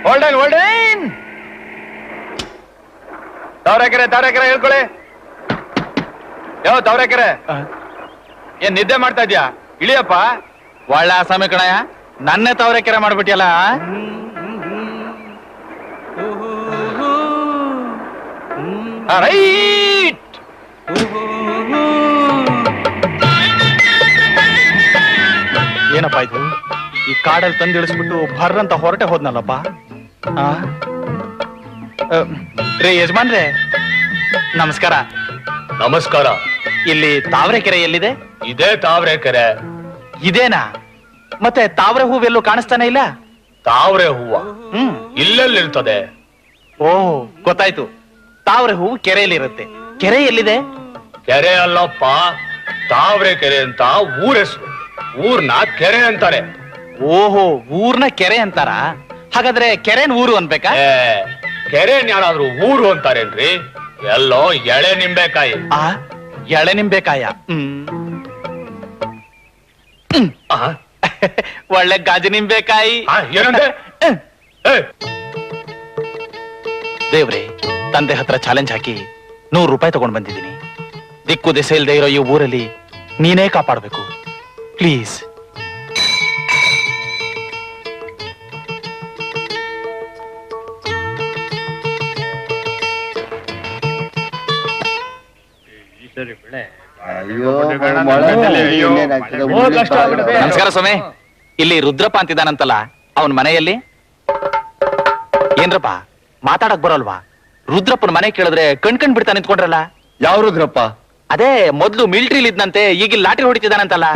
Hold on Tavarekere ಹೇಳ್ಕೊಳ್ಳಿ. ಯಾವ ತಾವರೆಕೆರೆ ಏನ್ ನಿದ್ದೆ ಮಾಡ್ತಾ ಇದ್ಯಾ? ಇಳಿಯಪ್ಪ. ಒಳ್ಳೆ ಆಸಾಮಿ ಕಣಯ್ಯ, ನನ್ನೇ ತಾವರೆಕೆರೆ ಮಾಡ್ಬಿಟ್ಟಿಯಲ್ಲ. ರೈಟ್. ಏನಪ್ಪ ಇದು? ಈ ಕಾಡಲ್ಲಿ ತಂದಿಳಿಸ್ಬಿಟ್ಟು ಭರ್ರಂತ ಹೊರಟೆ ಹೋದ್ನಲ್ಲಪ್ಪ. ರೇ ಯಜಮಾನ್ರೆ, ನಮಸ್ಕಾರ. ನಮಸ್ಕಾರ. ಇಲ್ಲಿ ತಾವರೆಕೆರೆ ಎಲ್ಲಿದೆ? ಇದೇ ತಾವರೆಕೆರೆ. ಇದೇನಾ? ಮತ್ತೆ ತಾವರೆ ಹೂವೆಲ್ಲೂ ಕಾಣಿಸ್ತಾನೆ ಇಲ್ಲ. ತಾವರೆ ಹೂವ ಇಲ್ಲೆಲ್ಲಿರ್ತದೆ? ಓಹ್, ಗೊತ್ತಾಯ್ತು. ತಾವರೆ ಹೂವು ಕೆರೆಯಲ್ಲಿರುತ್ತೆ. ಕೆರೆ ಎಲ್ಲಿದೆ? ಕೆರೆ ಅಲ್ಲಪ್ಪ, ತಾವರೆಕೆರೆ ಅಂತ ಊರ ಹೆಸರು. ಊರ್ನ ಕೆರೆ ಅಂತಾರೆ. ಓಹೋ, ಊರ್ನ ಕೆರೆ ಅಂತಾರ? ಹಾಗಾದ್ರೆ ಕೆರೆನ್ ಊರು ಅನ್ಬೇಕಾ? ಕೆರೆನ್ ಯಾರಾದ್ರೂ ಊರು ಅಂತಾರೇನ್ರಿ? ಎಲ್ಲೋ ಎಳೆ ನಿಂಬೆಕಾಯಿ. ಎಳೆ ನಿಂಬೆಕಾಯ. ಒಳ್ಳೆ ಗಾಜು ನಿಂಬೆಕಾಯಿ. ಏನಂದ್ರೆ? ದೇವ್ರೆ, ತಂದೆ ಹತ್ರ ಚಾಲೆಂಜ್ ಹಾಕಿ 100 ರೂಪಾಯಿ ತಗೊಂಡ್ ಬಂದಿದ್ದೀನಿ. ದಿಕ್ಕು ದಿಸೆ ಇಲ್ದೇ ಇರೋ ಈ ಊರಲ್ಲಿ ನೀನೇ ಕಾಪಾಡಬೇಕು ಪ್ಲೀಸ್. ನಮಸ್ಕಾರ ಸ್ವಾಮಿ. ಇಲ್ಲಿ ರುದ್ರಪ್ಪ ಅಂತಿದ್ದಾನಂತಲ್ಲ, ಅವನ್ ಮನೆಯಲ್ಲಿ? ಏನ್ರಪ್ಪ ಮಾತಾಡಕ್ ಬರೋಲ್ವಾ? ರುದ್ರಪ್ಪನ ಮನೆ ಕೇಳಿದ್ರೆ ಕಣ್ ಬಿಡ್ತಾ ನಿಂತ್ಕೊಂಡ್ರಲ್ಲ. ಯಾವ ರುದ್ರಪ್ಪ? ಅದೇ ಮೊದ್ಲು ಮಿಲಿಟರಿಲಿ ಇದ್ನಂತೆ, ಈಗ ಲಾಟ್ರಿ ಹೊಡಿತಿದ್ದಾನಂತಲ್ಲ.